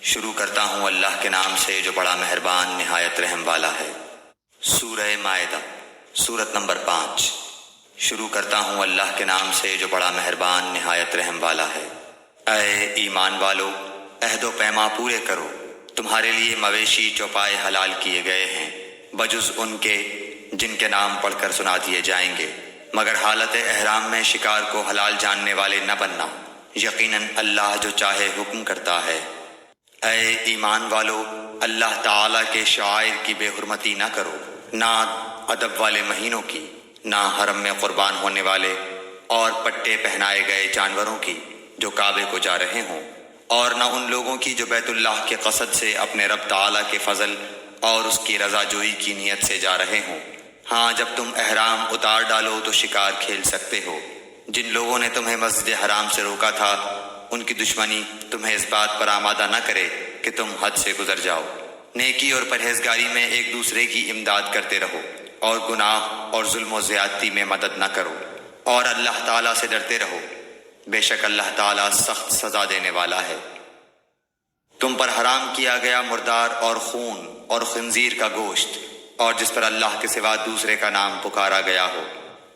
شروع کرتا ہوں اللہ کے نام سے جو بڑا مہربان نہایت رحم والا ہے۔ سورہ مائدہ، سورت نمبر 5۔ شروع کرتا ہوں اللہ کے نام سے جو بڑا مہربان نہایت رحم والا ہے۔ اے ایمان والو، عہد و پیما پورے کرو۔ تمہارے لیے مویشی چوپائے حلال کیے گئے ہیں بجز ان کے جن کے نام پڑھ کر سنا دیے جائیں گے، مگر حالت احرام میں شکار کو حلال جاننے والے نہ بننا، یقیناً اللہ جو چاہے حکم کرتا ہے۔ اے ایمان والو، اللہ تعالیٰ کے شعائر کی بے حرمتی نہ کرو، نہ ادب والے مہینوں کی، نہ حرم میں قربان ہونے والے اور پٹے پہنائے گئے جانوروں کی جو کعبے کو جا رہے ہوں، اور نہ ان لوگوں کی جو بیت اللہ کے قصد سے اپنے رب تعالیٰ کے فضل اور اس کی رضا جوئی کی نیت سے جا رہے ہوں۔ ہاں، جب تم احرام اتار ڈالو تو شکار کھیل سکتے ہو۔ جن لوگوں نے تمہیں مسجد حرام سے روکا تھا، ان کی دشمنی تمہیں اس بات پر آمادہ نہ کرے کہ تم حد سے گزر جاؤ۔ نیکی اور پرہیزگاری میں ایک دوسرے کی امداد کرتے رہو، اور گناہ اور ظلم و زیادتی میں مدد نہ کرو، اور اللہ تعالیٰ سے ڈرتے رہو، بے شک اللہ تعالیٰ سخت سزا دینے والا ہے۔ تم پر حرام کیا گیا مردار اور خون اور خنزیر کا گوشت، اور جس پر اللہ کے سوا دوسرے کا نام پکارا گیا ہو،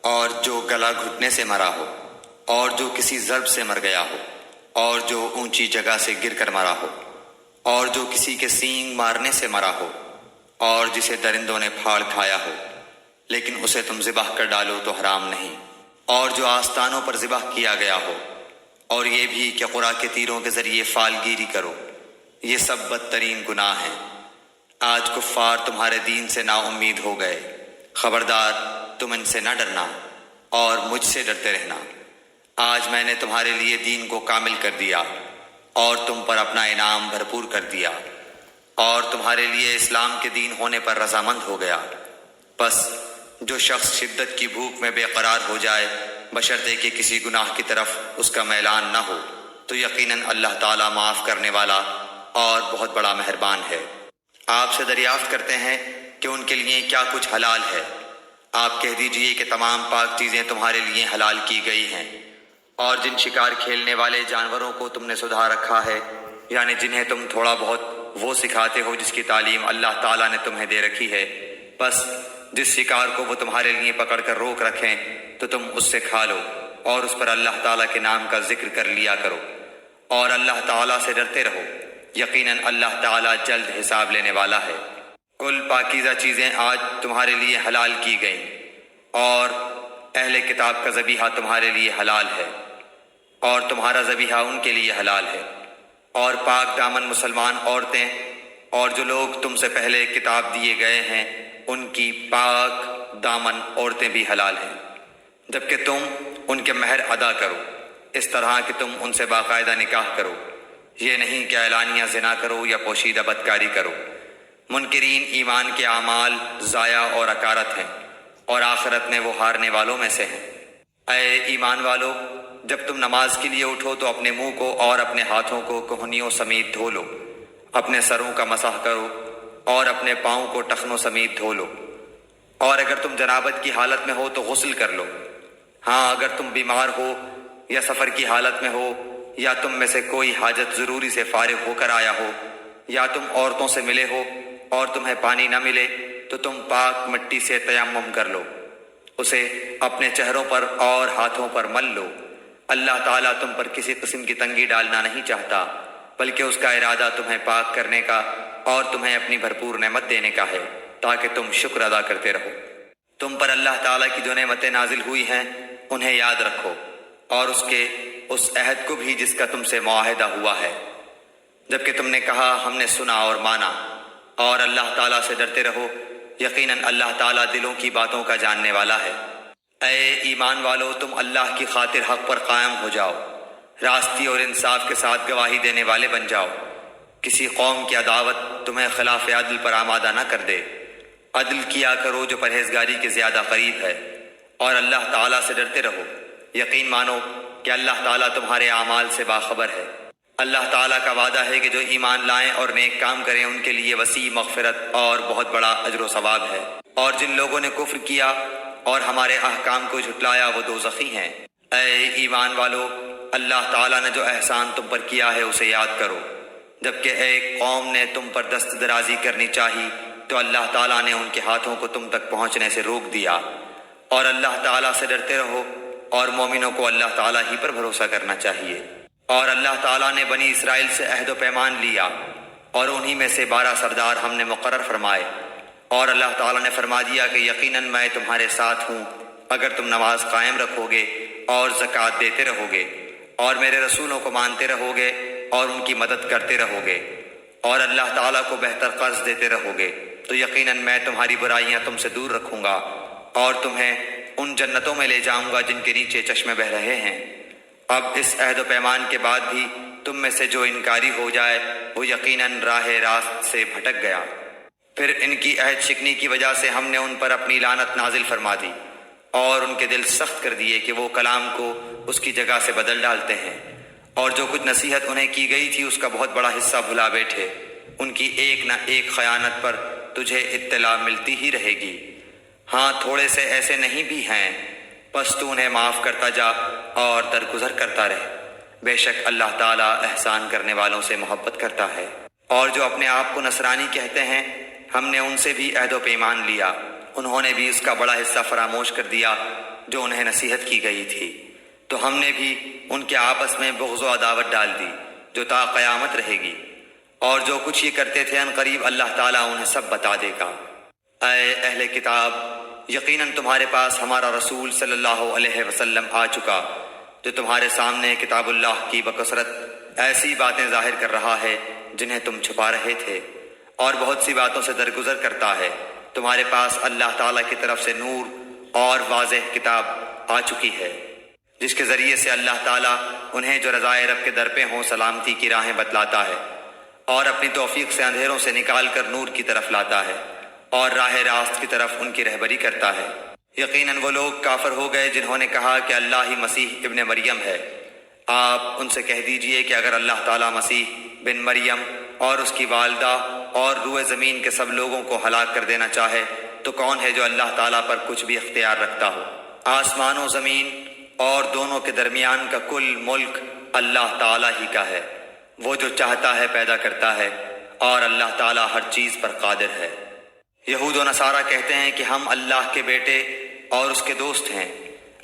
اور جو گلا گھٹنے سے مرا ہو، اور جو کسی ضرب سے مر گیا ہو، اور جو اونچی جگہ سے گر کر مرا ہو، اور جو کسی کے سینگ مارنے سے مرا ہو، اور جسے درندوں نے پھاڑ کھایا ہو، لیکن اسے تم ذبح کر ڈالو تو حرام نہیں، اور جو آستانوں پر ذبح کیا گیا ہو، اور یہ بھی کہ قرآ کے تیروں کے ذریعے فال گیری کرو، یہ سب بدترین گناہ ہیں۔ آج کفار تمہارے دین سے نا امید ہو گئے، خبردار تم ان سے نہ ڈرنا اور مجھ سے ڈرتے رہنا۔ آج میں نے تمہارے لیے دین کو کامل کر دیا اور تم پر اپنا انعام بھرپور کر دیا، اور تمہارے لیے اسلام کے دین ہونے پر رضامند ہو گیا۔ بس جو شخص شدت کی بھوک میں بے قرار ہو جائے بشرطے کہ کسی گناہ کی طرف اس کا میلان نہ ہو، تو یقیناً اللہ تعالیٰ معاف کرنے والا اور بہت بڑا مہربان ہے۔ آپ سے دریافت کرتے ہیں کہ ان کے لیے کیا کچھ حلال ہے۔ آپ کہہ دیجئے کہ تمام پاک چیزیں تمہارے لیے حلال کی گئی ہیں، اور جن شکار کھیلنے والے جانوروں کو تم نے سدھا رکھا ہے، یعنی جنہیں تم تھوڑا بہت وہ سکھاتے ہو جس کی تعلیم اللہ تعالیٰ نے تمہیں دے رکھی ہے، بس جس شکار کو وہ تمہارے لیے پکڑ کر روک رکھیں تو تم اس سے کھا لو، اور اس پر اللہ تعالیٰ کے نام کا ذکر کر لیا کرو، اور اللہ تعالیٰ سے ڈرتے رہو، یقیناً اللہ تعالیٰ جلد حساب لینے والا ہے۔ کل پاکیزہ چیزیں آج تمہارے لیے حلال کی گئیں، اور اہل کتاب کا ذبیحہ تمہارے لیے حلال ہے، اور تمہارا ذبیحہ ان کے لیے حلال ہے، اور پاک دامن مسلمان عورتیں اور جو لوگ تم سے پہلے کتاب دیے گئے ہیں ان کی پاک دامن عورتیں بھی حلال ہیں، جبکہ تم ان کے مہر ادا کرو، اس طرح کہ تم ان سے باقاعدہ نکاح کرو، یہ نہیں کہ اعلانیہ زنا کرو یا پوشیدہ بدکاری کرو۔ منکرین ایمان کے اعمال ضائع اور اکارت ہیں، اور آخرت میں وہ ہارنے والوں میں سے ہیں۔ اے ایمان والو، جب تم نماز کے لیے اٹھو تو اپنے منہ کو اور اپنے ہاتھوں کو کہنیوں سمیت دھو لو، اپنے سروں کا مسح کرو اور اپنے پاؤں کو ٹخنوں سمیت دھو لو، اور اگر تم جنابت کی حالت میں ہو تو غسل کر لو۔ ہاں، اگر تم بیمار ہو یا سفر کی حالت میں ہو، یا تم میں سے کوئی حاجت ضروری سے فارغ ہو کر آیا ہو، یا تم عورتوں سے ملے ہو اور تمہیں پانی نہ ملے، تو تم پاک مٹی سے تیمم کر لو، اسے اپنے چہروں پر اور ہاتھوں پر مل لو۔ اللہ تعالیٰ تم پر کسی قسم کی تنگی ڈالنا نہیں چاہتا، بلکہ اس کا ارادہ تمہیں پاک کرنے کا اور تمہیں اپنی بھرپور نعمت دینے کا ہے، تاکہ تم شکر ادا کرتے رہو۔ تم پر اللہ تعالیٰ کی جو نعمتیں نازل ہوئی ہیں انہیں یاد رکھو، اور اس عہد کو بھی جس کا تم سے معاہدہ ہوا ہے، جبکہ تم نے کہا ہم نے سنا اور مانا، اور اللہ تعالیٰ سے ڈرتے رہو، یقیناً اللہ تعالیٰ دلوں کی باتوں کا جاننے والا ہے۔ اے ایمان والو، تم اللہ کی خاطر حق پر قائم ہو جاؤ، راستی اور انصاف کے ساتھ گواہی دینے والے بن جاؤ۔ کسی قوم کی عداوت تمہیں خلاف عدل پر آمادہ نہ کر دے، عدل کیا کرو جو پرہیزگاری کے زیادہ قریب ہے، اور اللہ تعالیٰ سے ڈرتے رہو، یقین مانو کہ اللہ تعالیٰ تمہارے اعمال سے باخبر ہے۔ اللہ تعالیٰ کا وعدہ ہے کہ جو ایمان لائیں اور نیک کام کریں ان کے لیے وسیع مغفرت اور بہت بڑا اجر و ثواب ہے، اور جن لوگوں نے کفر کیا اور ہمارے احکام کو جھٹلایا وہ دوزخی ہیں۔ اے ایمان والو، اللہ تعالیٰ نے جو احسان تم پر کیا ہے اسے یاد کرو، جبکہ ایک قوم نے تم پر دست درازی کرنی چاہی تو اللہ تعالیٰ نے ان کے ہاتھوں کو تم تک پہنچنے سے روک دیا۔ اور اللہ تعالیٰ سے ڈرتے رہو، اور مومنوں کو اللہ تعالیٰ ہی پر بھروسہ کرنا چاہیے۔ اور اللہ تعالیٰ نے بنی اسرائیل سے عہد و پیمان لیا، اور انہی میں سے 12 سردار ہم نے مقرر فرمائے۔ اور اللہ تعالیٰ نے فرما دیا کہ یقیناً میں تمہارے ساتھ ہوں اگر تم نماز قائم رکھو گے اور زکوٰۃ دیتے رہو گے، اور میرے رسولوں کو مانتے رہو گے اور ان کی مدد کرتے رہو گے، اور اللہ تعالیٰ کو بہتر قرض دیتے رہو گے، تو یقیناً میں تمہاری برائیاں تم سے دور رکھوں گا اور تمہیں ان جنتوں میں لے جاؤں گا جن کے نیچے چشمے بہہ رہے ہیں۔ اب اس عہد و پیمان کے بعد بھی تم میں سے جو انکاری ہو جائے وہ یقیناً راہ راست سے بھٹک گیا۔ پھر ان کی عہد شکنی کی وجہ سے ہم نے ان پر اپنی لعنت نازل فرما دی، اور ان کے دل سخت کر دیے کہ وہ کلام کو اس کی جگہ سے بدل ڈالتے ہیں، اور جو کچھ نصیحت انہیں کی گئی تھی اس کا بہت بڑا حصہ بھلا بیٹھے۔ ان کی ایک نہ ایک خیانت پر تجھے اطلاع ملتی ہی رہے گی۔ ہاں تھوڑے سے ایسے نہیں بھی ہیں، پس تو انہیں معاف کرتا جا اور درگزر کرتا رہ، بے شک اللہ تعالیٰ احسان کرنے والوں سے محبت کرتا ہے۔ اور جو اپنے آپ کو نصرانی کہتے ہیں ہم نے ان سے بھی عہد و پیمان لیا، انہوں نے بھی اس کا بڑا حصہ فراموش کر دیا جو انہیں نصیحت کی گئی تھی، تو ہم نے بھی ان کے آپس میں بغض و عداوت ڈال دی جو تا قیامت رہے گی۔ اور جو کچھ یہ کرتے تھے ان قریب اللہ تعالیٰ انہیں سب بتا دے گا۔ اے اہل کتاب، یقیناً تمہارے پاس ہمارا رسول صلی اللہ علیہ وسلم آ چکا جو تمہارے سامنے کتاب اللہ کی بکثرت ایسی باتیں ظاہر کر رہا ہے جنہیں تم چھپا رہے تھے، اور بہت سی باتوں سے درگزر کرتا ہے۔ تمہارے پاس اللہ تعالیٰ کی طرف سے نور اور واضح کتاب آ چکی ہے جس کے ذریعے سے اللہ تعالیٰ انہیں جو رضائے رب کے در پہ ہوں سلامتی کی راہیں بتلاتا ہے، اور اپنی توفیق سے اندھیروں سے نکال کر نور کی طرف لاتا ہے، اور راہ راست کی طرف ان کی رہبری کرتا ہے۔ یقیناً وہ لوگ کافر ہو گئے جنہوں نے کہا کہ اللہ ہی مسیح ابن مریم ہے۔ آپ ان سے کہہ دیجئے کہ اگر اللہ تعالیٰ مسیح بن مریم اور اس کی والدہ اور روئے زمین کے سب لوگوں کو ہلاک کر دینا چاہے تو کون ہے جو اللہ تعالیٰ پر کچھ بھی اختیار رکھتا ہو؟ آسمان و زمین اور دونوں کے درمیان کا کل ملک اللہ تعالیٰ ہی کا ہے، وہ جو چاہتا ہے پیدا کرتا ہے، اور اللہ تعالیٰ ہر چیز پر قادر ہے۔ یہود و نصارہ کہتے ہیں کہ ہم اللہ کے بیٹے اور اس کے دوست ہیں۔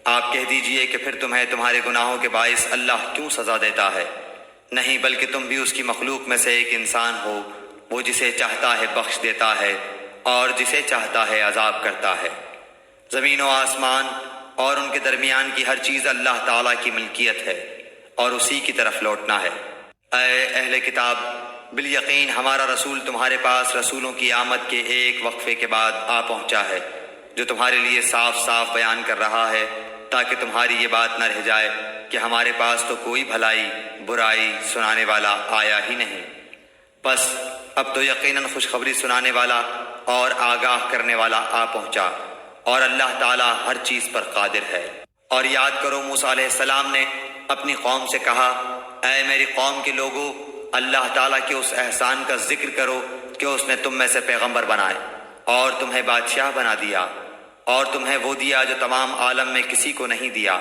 آپ کہہ دیجئے کہ پھر تمہیں تمہارے گناہوں کے باعث اللہ کیوں سزا دیتا ہے؟ نہیں، بلکہ تم بھی اس کی مخلوق میں سے ایک انسان ہو، وہ جسے چاہتا ہے بخش دیتا ہے اور جسے چاہتا ہے عذاب کرتا ہے۔ زمین و آسمان اور ان کے درمیان کی ہر چیز اللہ تعالیٰ کی ملکیت ہے اور اسی کی طرف لوٹنا ہے۔ اے اہل کتاب، بالیقین ہمارا رسول تمہارے پاس رسولوں کی آمد کے ایک وقفے کے بعد آ پہنچا ہے جو تمہارے لیے صاف صاف بیان کر رہا ہے تاکہ تمہاری یہ بات نہ رہ جائے کہ ہمارے پاس تو کوئی بھلائی برائی سنانے والا آیا ہی نہیں۔ بس اب تو یقیناً خوشخبری سنانے والا اور آگاہ کرنے والا آ پہنچا، اور اللہ تعالیٰ ہر چیز پر قادر ہے۔ اور یاد کرو موسیٰ علیہ السلام نے اپنی قوم سے کہا، اے میری قوم کے لوگوں، اللہ تعالیٰ کے اس احسان کا ذکر کرو کہ اس نے تم میں سے پیغمبر بنائے اور تمہیں بادشاہ بنا دیا، اور تمہیں وہ دیا جو تمام عالم میں کسی کو نہیں دیا۔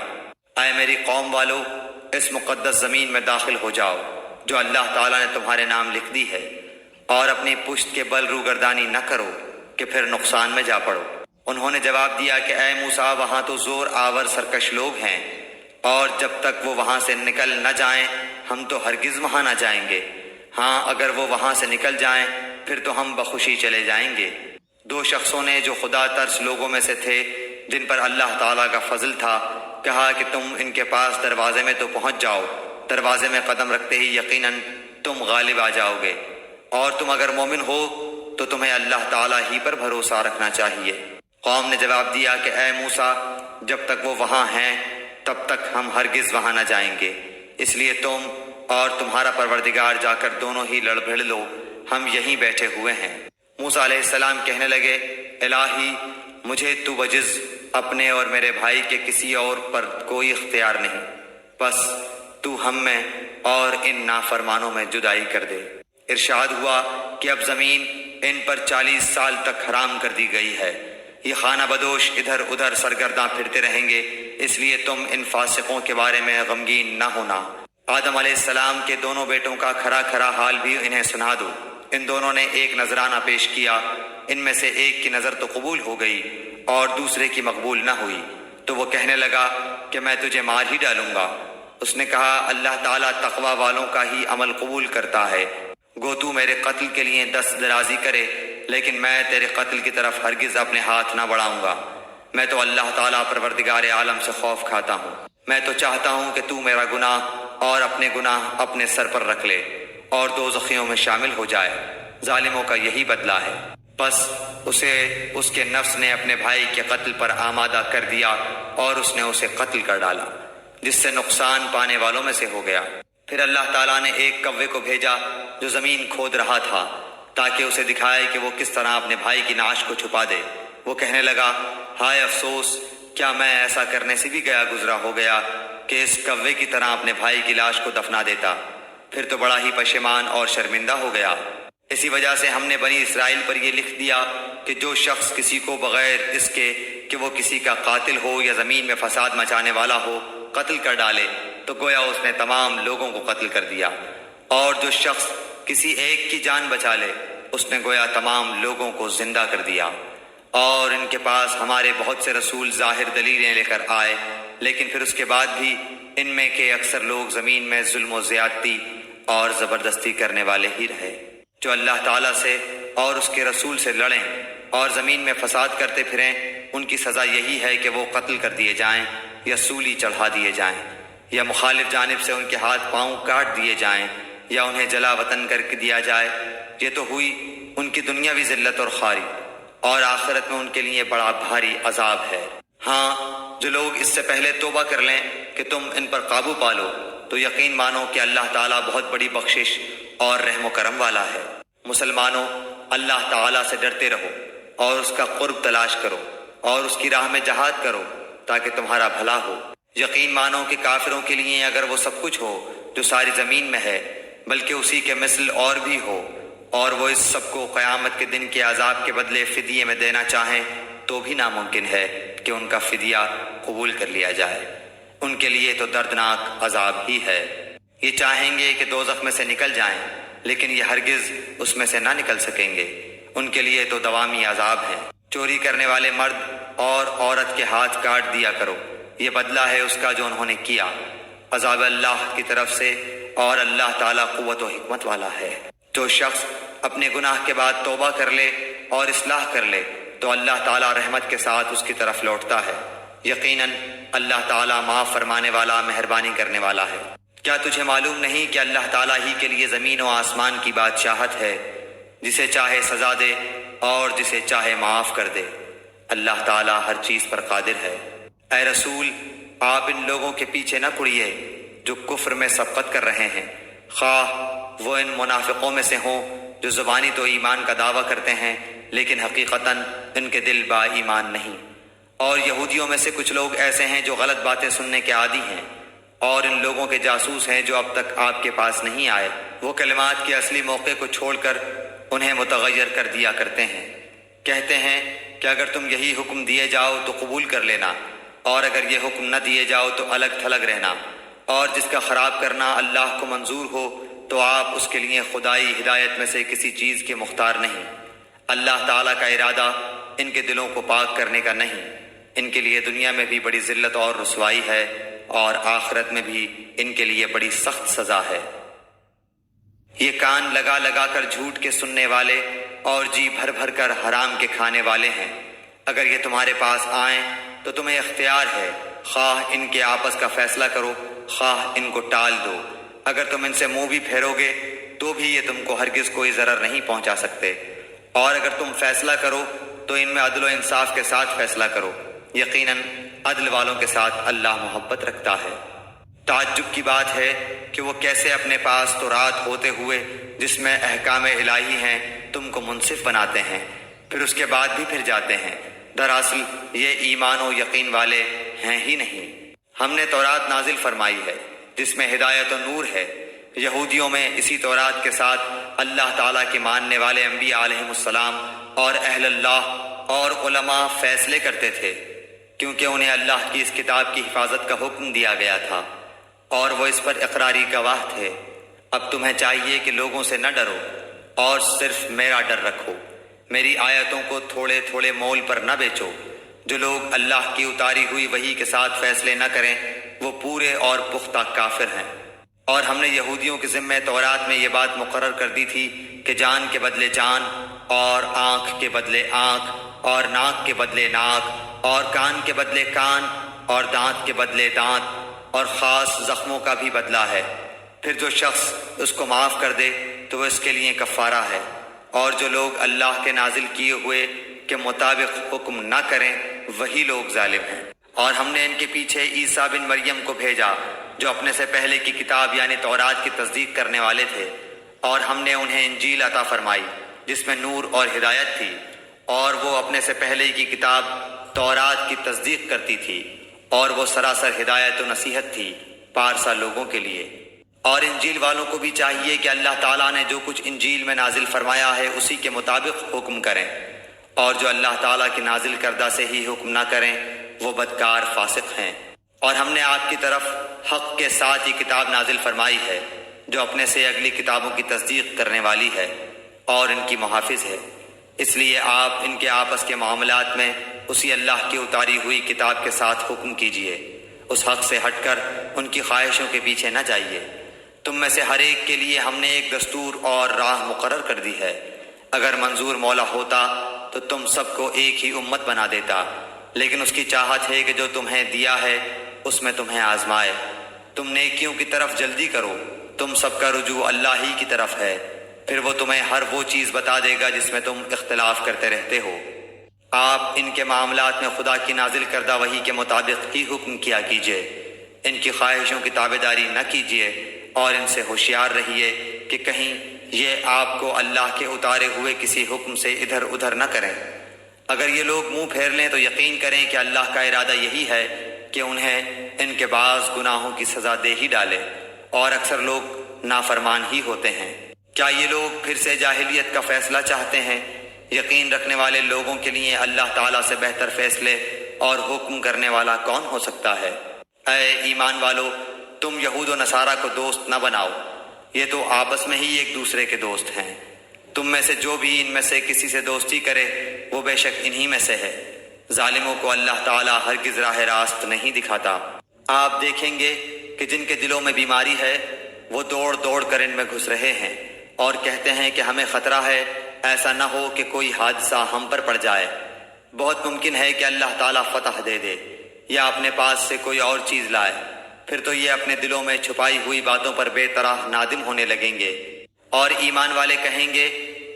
اے میری قوم والو، اس مقدس زمین میں داخل ہو جاؤ جو اللہ تعالیٰ نے تمہارے نام لکھ دی ہے، اور اپنی پشت کے بل روگردانی نہ کرو کہ پھر نقصان میں جا پڑو۔ انہوں نے جواب دیا کہ اے موسیٰ، وہاں تو زور آور سرکش لوگ ہیں، اور جب تک وہ وہاں سے نکل نہ جائیں ہم تو ہرگز وہاں نہ جائیں گے۔ ہاں اگر وہ وہاں سے نکل جائیں پھر تو ہم بخوشی چلے جائیں گے۔ دو شخصوں نے جو خدا ترس لوگوں میں سے تھے جن پر اللہ تعالیٰ کا فضل تھا، کہا کہ تم ان کے پاس دروازے میں تو پہنچ جاؤ، دروازے میں قدم رکھتے ہی یقیناً تم غالب آ جاؤ گے، اور تم اگر مومن ہو تو تمہیں اللہ تعالیٰ ہی پر بھروسہ رکھنا چاہیے۔ قوم نے جواب دیا کہ اے موسیٰ، جب تک وہ وہاں ہیں تب تک ہم ہرگز وہاں نہ جائیں گے، اس لیے تم اور تمہارا پروردگار جا کر دونوں ہی لڑ بھڑ لو، ہم یہیں بیٹھے ہوئے ہیں۔ موسیٰ علیہ السلام کہنے لگے، الہی، مجھے تو بجز اپنے اور میرے بھائی کے کسی اور پر کوئی اختیار نہیں، بس تو ہم میں اور ان نافرمانوں میں جدائی کر دے۔ ارشاد ہوا کہ اب زمین ان پر 40 سال تک حرام کر دی گئی ہے، یہ خانہ بدوش ادھر ادھر سرگرداں پھرتے رہیں گے، اس لیے تم ان فاسقوں کے بارے میں غمگین نہ ہونا۔ آدم علیہ السلام کے دونوں بیٹوں کا کھرا کھرا حال بھی انہیں سنا دو۔ ان دونوں نے ایک نذرانہ پیش کیا، ان میں سے ایک کی نظر تو قبول ہو گئی اور دوسرے کی مقبول نہ ہوئی، تو وہ کہنے لگا کہ میں تجھے مار ہی ڈالوں گا۔ اس نے کہا اللہ تعالیٰ تقوی والوں کا ہی عمل قبول کرتا ہے، گو تو میرے قتل کے لیے دست درازی کرے، لیکن میں تیرے قتل کی طرف ہرگز اپنے ہاتھ نہ بڑھاؤں گا۔ میں تو اللہ تعالیٰ پروردگار عالم سے خوف کھاتا ہوں، میں تو چاہتا ہوں کہ تو میرا گناہ اور اپنے گناہ اپنے سر پر رکھ لے اور دوزخیوں میں شامل ہو جائے۔ ظالموں کا یہی بدلہ ہے۔ بس اسے اس کے نفس نے اپنے بھائی کے قتل پر آمادہ کر دیا اور اس نے اسے قتل کر ڈالا، جس سے نقصان پانے والوں میں سے ہو گیا۔ پھر اللہ تعالیٰ نے ایک کوے کو بھیجا جو زمین کھود رہا تھا تاکہ اسے دکھائے کہ وہ کس طرح اپنے بھائی کی نعش کو چھپا دے۔ وہ کہنے لگا ہائے افسوس، کیا میں ایسا کرنے سے بھی گیا گزرا ہو گیا کہ اس کوے کی طرح اپنے بھائی کی لاش کو دفنا دیتا، پھر تو بڑا ہی پشیمان اور شرمندہ ہو گیا۔ اسی وجہ سے ہم نے بنی اسرائیل پر یہ لکھ دیا کہ جو شخص کسی کو بغیر اس کے کہ وہ کسی کا قاتل ہو یا زمین میں فساد مچانے والا ہو قتل کر ڈالے تو گویا اس نے تمام لوگوں کو قتل کر دیا، اور جو شخص کسی ایک کی جان بچا لے اس نے گویا تمام لوگوں کو زندہ کر دیا۔ اور ان کے پاس ہمارے بہت سے رسول ظاہر دلیلیں لے کر آئے، لیکن پھر اس کے بعد بھی ان میں کے اکثر لوگ زمین میں ظلم و زیادتی اور زبردستی کرنے والے ہی رہے۔ جو اللہ تعالیٰ سے اور اس کے رسول سے لڑیں اور زمین میں فساد کرتے پھریں، ان کی سزا یہی ہے کہ وہ قتل کر دیے جائیں یا سولی چڑھا دیے جائیں، یا مخالف جانب سے ان کے ہاتھ پاؤں کاٹ دیے جائیں، یا انہیں جلا وطن کر کے دیا جائے۔ یہ تو ہوئی ان کی دنیاوی ذلت اور خواری، اور آخرت میں ان کے لیے بڑا بھاری عذاب ہے۔ ہاں، جو لوگ اس سے پہلے توبہ کر لیں کہ تم ان پر قابو پالو، تو یقین مانو کہ اللہ تعالیٰ بہت بڑی بخشش اور رحم و کرم والا ہے۔ مسلمانوں، اللہ تعالیٰ سے ڈرتے رہو اور اس کا قرب تلاش کرو اور اس کی راہ میں جہاد کرو تاکہ تمہارا بھلا ہو۔ یقین مانو کہ کافروں کے لیے اگر وہ سب کچھ ہو جو ساری زمین میں ہے، بلکہ اسی کے مثل اور بھی ہو، اور وہ اس سب کو قیامت کے دن کے عذاب کے بدلے فدیے میں دینا چاہیں، تو بھی ناممکن ہے کہ ان کا فدیہ قبول کر لیا جائے۔ ان کے لیے تو دردناک عذاب ہی ہے۔ یہ چاہیں گے کہ دوزخ میں سے نکل جائیں، لیکن یہ ہرگز اس میں سے نہ نکل سکیں گے۔ ان کے لیے تو دوامی عذاب ہے۔ چوری کرنے والے مرد اور عورت کے ہاتھ کاٹ دیا کرو، یہ بدلہ ہے اس کا جو انہوں نے کیا، عذاب اللہ کی طرف سے، اور اللہ تعالیٰ قوت و حکمت والا ہے۔ جو شخص اپنے گناہ کے بعد توبہ کر لے اور اصلاح کر لے تو اللہ تعالیٰ رحمت کے ساتھ اس کی طرف لوٹتا ہے۔ یقیناً اللہ تعالیٰ معاف فرمانے والا، مہربانی کرنے والا ہے۔ کیا تجھے معلوم نہیں کہ اللہ تعالیٰ ہی کے لیے زمین و آسمان کی بادشاہت ہے، جسے چاہے سزا دے اور جسے چاہے معاف کر دے۔ اللہ تعالیٰ ہر چیز پر قادر ہے۔ اے رسول، آپ ان لوگوں کے پیچھے نہ پڑیے جو کفر میں سبقت کر رہے ہیں، خواہ وہ ان منافقوں میں سے ہوں جو زبانی تو ایمان کا دعویٰ کرتے ہیں لیکن حقیقتاً ان کے دل با ایمان نہیں، اور یہودیوں میں سے کچھ لوگ ایسے ہیں جو غلط باتیں سننے کے عادی ہیں اور ان لوگوں کے جاسوس ہیں جو اب تک آپ کے پاس نہیں آئے۔ وہ کلمات کے اصلی موقع کو چھوڑ کر انہیں متغیر کر دیا کرتے ہیں۔ کہتے ہیں کہ اگر تم یہی حکم دیے جاؤ تو قبول کر لینا، اور اگر یہ حکم نہ دیے جاؤ تو الگ تھلگ رہنا، اور جس کا خراب کرنا اللہ کو منظور ہو تو آپ اس کے لیے خدائی ہدایت میں سے کسی چیز کے مختار نہیں۔ اللہ تعالیٰ کا ارادہ ان کے دلوں کو پاک کرنے کا نہیں۔ ان کے لیے دنیا میں بھی بڑی ذلت اور رسوائی ہے، اور آخرت میں بھی ان کے لیے بڑی سخت سزا ہے۔ یہ کان لگا لگا کر جھوٹ کے سننے والے اور جی بھر بھر کر حرام کے کھانے والے ہیں۔ اگر یہ تمہارے پاس آئیں تو تمہیں اختیار ہے، خواہ ان کے آپس کا فیصلہ کرو، خواہ ان کو ٹال دو۔ اگر تم ان سے منہ بھی پھیرو گے تو بھی یہ تم کو ہرگز کوئی ضرر نہیں پہنچا سکتے، اور اگر تم فیصلہ کرو تو ان میں عدل و انصاف کے ساتھ فیصلہ کرو۔ یقیناً عدل والوں کے ساتھ اللہ محبت رکھتا ہے۔ تعجب کی بات ہے کہ وہ کیسے اپنے پاس تورات ہوتے ہوئے جس میں احکام الہی ہیں تم کو منصف بناتے ہیں، پھر اس کے بعد بھی پھر جاتے ہیں۔ دراصل یہ ایمان و یقین والے ہیں ہی نہیں۔ ہم نے تورات نازل فرمائی ہے جس میں ہدایت و نور ہے۔ یہودیوں میں اسی تورات کے ساتھ اللہ تعالیٰ کے ماننے والے انبیاء علیہم السلام اور اہل اللہ اور علماء فیصلے کرتے تھے، کیونکہ انہیں اللہ کی اس کتاب کی حفاظت کا حکم دیا گیا تھا۔ اور وہ اس پر اقراری گواہ تھے۔ اب تمہیں چاہیے کہ لوگوں سے نہ ڈرو اور صرف میرا ڈر رکھو۔ میری آیتوں کو تھوڑے تھوڑے مول پر نہ بیچو۔ جو لوگ اللہ کی اتاری ہوئی وحی کے ساتھ فیصلے نہ کریں وہ پورے اور پختہ کافر ہیں۔ اور ہم نے یہودیوں کے ذمہ تورات میں یہ بات مقرر کر دی تھی کہ جان کے بدلے جان، اور آنکھ کے بدلے آنکھ، اور ناک کے بدلے ناک، اور کان کے بدلے کان، اور دانت کے بدلے دانت، اور خاص زخموں کا بھی بدلہ ہے۔ پھر جو شخص اس کو معاف کر دے تو وہ اس کے لیے کفارہ ہے۔ اور جو لوگ اللہ کے نازل کیے ہوئے کے مطابق حکم نہ کریں وہی لوگ ظالم ہیں۔ اور ہم نے ان کے پیچھے عیسیٰ بن مریم کو بھیجا جو اپنے سے پہلے کی کتاب یعنی تورات کی تصدیق کرنے والے تھے، اور ہم نے انہیں انجیل عطا فرمائی جس میں نور اور ہدایت تھی، اور وہ اپنے سے پہلے کی کتاب تورات کی تصدیق کرتی تھی، اور وہ سراسر ہدایت و نصیحت تھی پارسا لوگوں کے لیے۔ اور انجیل والوں کو بھی چاہیے کہ اللہ تعالیٰ نے جو کچھ انجیل میں نازل فرمایا ہے اسی کے مطابق حکم کریں، اور جو اللہ تعالیٰ کی نازل کردہ سے ہی حکم نہ کریں وہ بدکار فاسق ہیں۔ اور ہم نے آپ کی طرف حق کے ساتھ یہ کتاب نازل فرمائی ہے جو اپنے سے اگلی کتابوں کی تصدیق کرنے والی ہے اور ان کی محافظ ہے۔ اس لیے آپ ان کے آپس کے معاملات میں اسی اللہ کی اتاری ہوئی کتاب کے ساتھ حکم کیجیے، اس حق سے ہٹ کر ان کی خواہشوں کے پیچھے نہ جائیے۔ تم میں سے ہر ایک کے لیے ہم نے ایک دستور اور راہ مقرر کر دی ہے۔ اگر منظور مولا ہوتا تو تم سب کو ایک ہی امت بنا دیتا، لیکن اس کی چاہت ہے کہ جو تمہیں دیا ہے اس میں تمہیں آزمائے۔ تم نیکیوں کی طرف جلدی کرو، تم سب کا رجوع اللہ ہی کی طرف ہے، پھر وہ تمہیں ہر وہ چیز بتا دے گا جس میں تم اختلاف کرتے رہتے ہو۔ آپ ان کے معاملات میں خدا کی نازل کردہ وحی کے مطابق ہی حکم کیا کیجیے، ان کی خواہشوں کی تابعداری نہ کیجیے، اور ان سے ہوشیار رہیے کہ کہیں یہ آپ کو اللہ کے اتارے ہوئے کسی حکم سے ادھر ادھر نہ کریں۔ اگر یہ لوگ منہ پھیر لیں تو یقین کریں کہ اللہ کا ارادہ یہی ہے کہ انہیں ان کے بعض گناہوں کی سزا دے ہی ڈالے، اور اکثر لوگ نافرمان ہی ہوتے ہیں۔ کیا یہ لوگ پھر سے جاہلیت کا فیصلہ چاہتے ہیں؟ یقین رکھنے والے لوگوں کے لیے اللہ تعالیٰ سے بہتر فیصلے اور حکم کرنے والا کون ہو سکتا ہے؟ اے ایمان والو، تم یہود و نصارہ کو دوست نہ بناؤ، یہ تو آپس میں ہی ایک دوسرے کے دوست ہیں۔ تم میں سے جو بھی ان میں سے کسی سے دوستی کرے وہ بے شک انہی میں سے ہے۔ ظالموں کو اللہ تعالیٰ ہرگز راہ راست نہیں دکھاتا۔ آپ دیکھیں گے کہ جن کے دلوں میں بیماری ہے وہ دوڑ دوڑ کر ان میں گھس رہے ہیں اور کہتے ہیں کہ ہمیں خطرہ ہے، ایسا نہ ہو کہ کوئی حادثہ ہم پر پڑ جائے۔ بہت ممکن ہے کہ اللہ تعالیٰ فتح دے دے یا اپنے پاس سے کوئی اور چیز لائے، پھر تو یہ اپنے دلوں میں چھپائی ہوئی باتوں پر بے طرح نادم ہونے لگیں گے۔ اور ایمان والے کہیں گے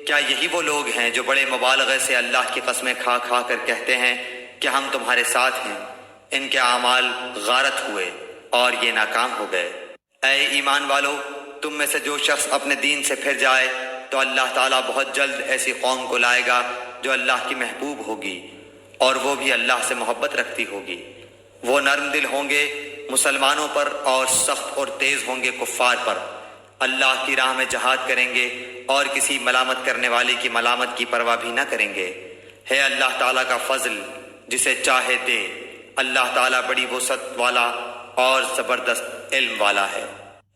کیا یہی وہ لوگ ہیں جو بڑے مبالغے سے اللہ کی قسمیں کھا کھا کر کہتے ہیں کہ ہم تمہارے ساتھ ہیں؟ ان کے اعمال غارت ہوئے اور یہ ناکام ہو گئے۔ اے ایمان والو، تم میں سے جو شخص اپنے دین سے پھر جائے تو اللہ تعالیٰ بہت جلد ایسی قوم کو لائے گا جو اللہ کی محبوب ہوگی اور وہ بھی اللہ سے محبت رکھتی ہوگی۔ وہ نرم دل ہوں گے مسلمانوں پر اور سخت اور تیز ہوں گے کفار پر۔ اللہ کی راہ میں جہاد کریں گے اور کسی ملامت کرنے والے کی ملامت کی پرواہ بھی نہ کریں گے۔ ہے اللہ تعالیٰ کا فضل جسے چاہے دے، اللہ تعالیٰ بڑی وسعت والا اور زبردست علم والا ہے۔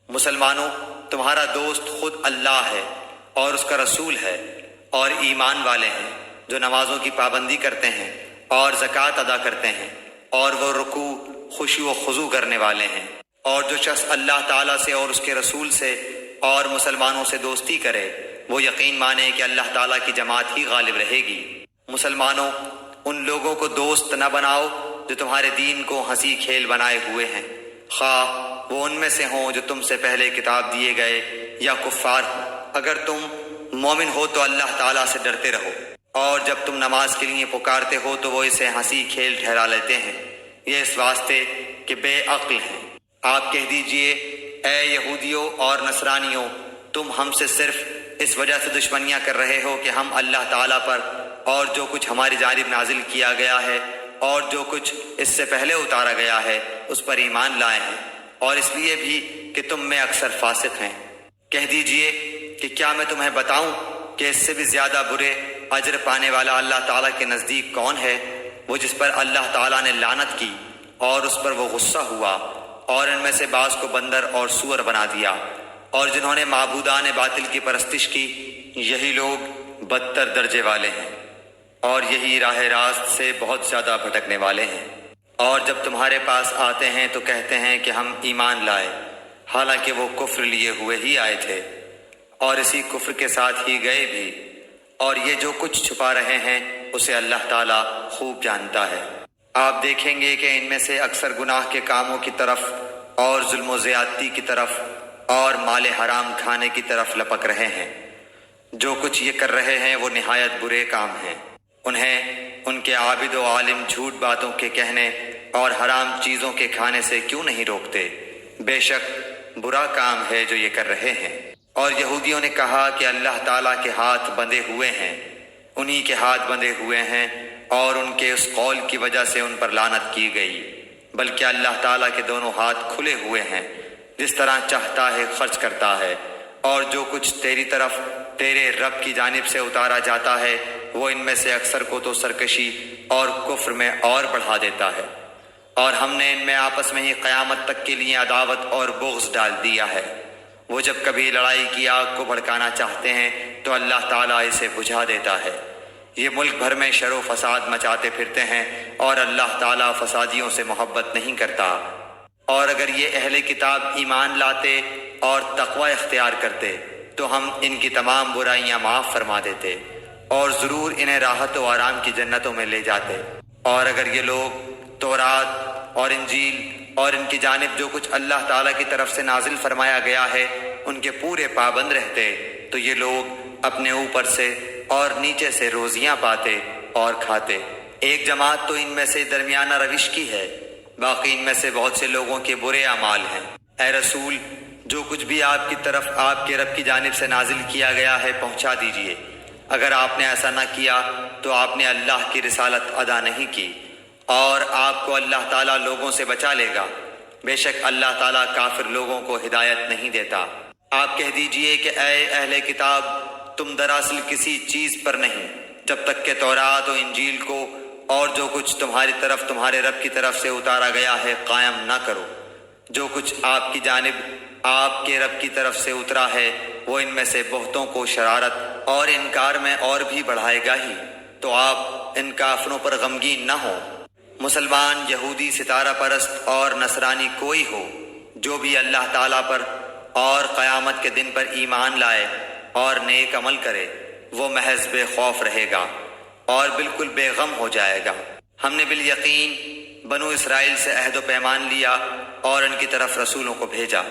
مسلمانوں، تمہارا دوست خود اللہ ہے اور اس کا رسول ہے، اور ایمان والے ہیں جو نمازوں کی پابندی کرتے ہیں اور زکوٰۃ ادا کرتے ہیں، اور وہ رکوع خشوع و خضوع کرنے والے ہیں۔ اور جو شخص اللہ تعالیٰ سے اور اس کے رسول سے اور مسلمانوں سے دوستی کرے وہ یقین مانے کہ اللہ تعالیٰ کی جماعت ہی غالب رہے گی۔ مسلمانوں، ان لوگوں کو دوست نہ بناؤ جو تمہارے دین کو ہنسی کھیل بنائے ہوئے ہیں، خواہ وہ ان میں سے ہوں جو تم سے پہلے کتاب دیے گئے یا کفار ہوں۔ اگر تم مومن ہو تو اللہ تعالیٰ سے ڈرتے رہو، اور جب تم نماز کے لیے پکارتے ہو تو وہ اسے ہنسی کھیل ٹھہرا لیتے ہیں، یہ اس واسطے کہ بے عقل ہیں۔ آپ کہہ دیجئے اے یہودیوں اور نصرانیوں، تم ہم سے صرف اس وجہ سے دشمنیاں کر رہے ہو کہ ہم اللہ تعالیٰ پر اور جو کچھ ہماری جانب نازل کیا گیا ہے اور جو کچھ اس سے پہلے اتارا گیا ہے اس پر ایمان لائے ہیں، اور اس لیے بھی کہ تم میں اکثر فاسق ہیں۔ کہہ دیجئے کہ کیا میں تمہیں بتاؤں کہ اس سے بھی زیادہ برے اجر پانے والا اللہ تعالیٰ کے نزدیک کون ہے؟ وہ جس پر اللہ تعالیٰ نے لعنت کی اور اس پر وہ غصہ ہوا اور ان میں سے بعض کو بندر اور سور بنا دیا، اور جنہوں نے معبودان باطل کی پرستش کی، یہی لوگ بدتر درجے والے ہیں، اور یہی راہ راست سے بہت زیادہ بھٹکنے والے ہیں۔ اور جب تمہارے پاس آتے ہیں تو کہتے ہیں کہ ہم ایمان لائے، حالانکہ وہ کفر لیے ہوئے ہی آئے تھے، اور اسی کفر کے ساتھ ہی گئے بھی، اور یہ جو کچھ چھپا رہے ہیں اسے اللہ تعالیٰ خوب جانتا ہے۔ آپ دیکھیں گے کہ ان میں سے اکثر گناہ کے کاموں کی طرف اور ظلم و زیادتی کی طرف اور مال حرام کھانے کی طرف لپک رہے ہیں۔ جو کچھ یہ کر رہے ہیں وہ نہایت برے کام ہیں۔ انہیں ان کے عابد و عالم جھوٹ باتوں کے کہنے اور حرام چیزوں کے کھانے سے کیوں نہیں روکتے؟ بے شک برا کام ہے جو یہ کر رہے ہیں۔ اور یہودیوں نے کہا کہ اللہ تعالیٰ کے ہاتھ بندھے ہوئے ہیں، انہی کے ہاتھ بندھے ہوئے ہیں، اور ان کے اس قول کی وجہ سے ان پر لعنت کی گئی، بلکہ اللہ تعالیٰ کے دونوں ہاتھ کھلے ہوئے ہیں، جس طرح چاہتا ہے خرچ کرتا ہے، اور جو کچھ تیری طرف تیرے رب کی جانب سے اتارا جاتا ہے وہ ان میں سے اکثر کو تو سرکشی اور کفر میں اور بڑھا دیتا ہے، اور ہم نے ان میں آپس میں ہی قیامت تک کے لیے عداوت اور بغض ڈال دیا ہے۔ وہ جب کبھی لڑائی کی آگ کو بھڑکانا چاہتے ہیں تو اللہ تعالیٰ اسے بجھا دیتا ہے۔ یہ ملک بھر میں شر و فساد مچاتے پھرتے ہیں، اور اللہ تعالیٰ فسادیوں سے محبت نہیں کرتا۔ اور اگر یہ اہل کتاب ایمان لاتے اور تقوی اختیار کرتے تو ہم ان کی تمام برائیاں معاف فرما دیتے، اور ضرور انہیں راحت و آرام کی جنتوں میں لے جاتے۔ اور اگر یہ لوگ تورات اور انجیل اور ان کی جانب جو کچھ اللہ تعالیٰ کی طرف سے نازل فرمایا گیا ہے ان کے پورے پابند رہتے تو یہ لوگ اپنے اوپر سے اور نیچے سے روزیاں پاتے اور کھاتے۔ ایک جماعت تو ان میں سے درمیانہ روش کی ہے، باقی ان میں سے بہت سے لوگوں کے برے اعمال ہیں۔ اے رسول، جو کچھ بھی آپ کی طرف آپ کے رب کی جانب سے نازل کیا گیا ہے پہنچا دیجئے۔ اگر آپ نے ایسا نہ کیا تو آپ نے اللہ کی رسالت ادا نہیں کی، اور آپ کو اللہ تعالیٰ لوگوں سے بچا لے گا۔ بے شک اللہ تعالیٰ کافر لوگوں کو ہدایت نہیں دیتا۔ آپ کہہ دیجئے کہ اے اہل کتاب، تم دراصل کسی چیز پر نہیں جب تک کہ تورات و انجیل کو اور جو کچھ تمہاری طرف تمہارے رب کی طرف سے اتارا گیا ہے قائم نہ کرو۔ جو کچھ آپ کی جانب آپ کے رب کی طرف سے اترا ہے وہ ان میں سے بہتوں کو شرارت اور انکار میں اور بھی بڑھائے گا ہی، تو آپ ان کافروں پر غمگین نہ ہو۔ مسلمان، یہودی، ستارہ پرست اور نصرانی کوئی ہو، جو بھی اللہ تعالیٰ پر اور قیامت کے دن پر ایمان لائے اور نیک عمل کرے، وہ محض بے خوف رہے گا اور بالکل بے غم ہو جائے گا۔ ہم نے بالیقین بنو اسرائیل سے عہد و پیمان لیا اور ان کی طرف رسولوں کو بھیجا۔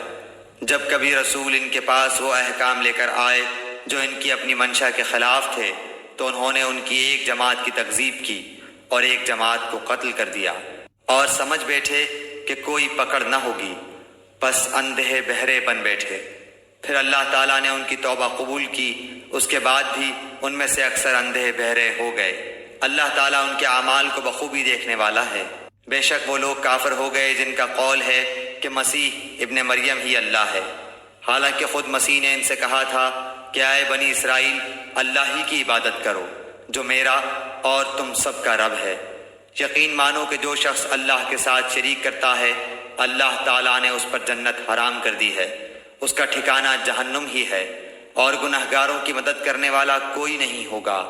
جب کبھی رسول ان کے پاس وہ احکام لے کر آئے جو ان کی اپنی منشا کے خلاف تھے تو انہوں نے ان کی ایک جماعت کی تکذیب کی اور ایک جماعت کو قتل کر دیا، اور سمجھ بیٹھے کہ کوئی پکڑ نہ ہوگی، بس اندھے بہرے بن بیٹھے۔ پھر اللہ تعالیٰ نے ان کی توبہ قبول کی، اس کے بعد بھی ان میں سے اکثر اندھے بہرے ہو گئے۔ اللہ تعالیٰ ان کے اعمال کو بخوبی دیکھنے والا ہے۔ بے شک وہ لوگ کافر ہو گئے جن کا قول ہے کہ مسیح ابن مریم ہی اللہ ہے، حالانکہ خود مسیح نے ان سے کہا تھا کہ اے بنی اسرائیل، اللہ ہی کی عبادت کرو جو میرا اور تم سب کا رب ہے۔ یقین مانو کہ جو شخص اللہ کے ساتھ شریک کرتا ہے اللہ تعالیٰ نے اس پر جنت حرام کر دی ہے، اس کا ٹھکانہ جہنم ہی ہے، اور گنہگاروں کی مدد کرنے والا کوئی نہیں ہوگا۔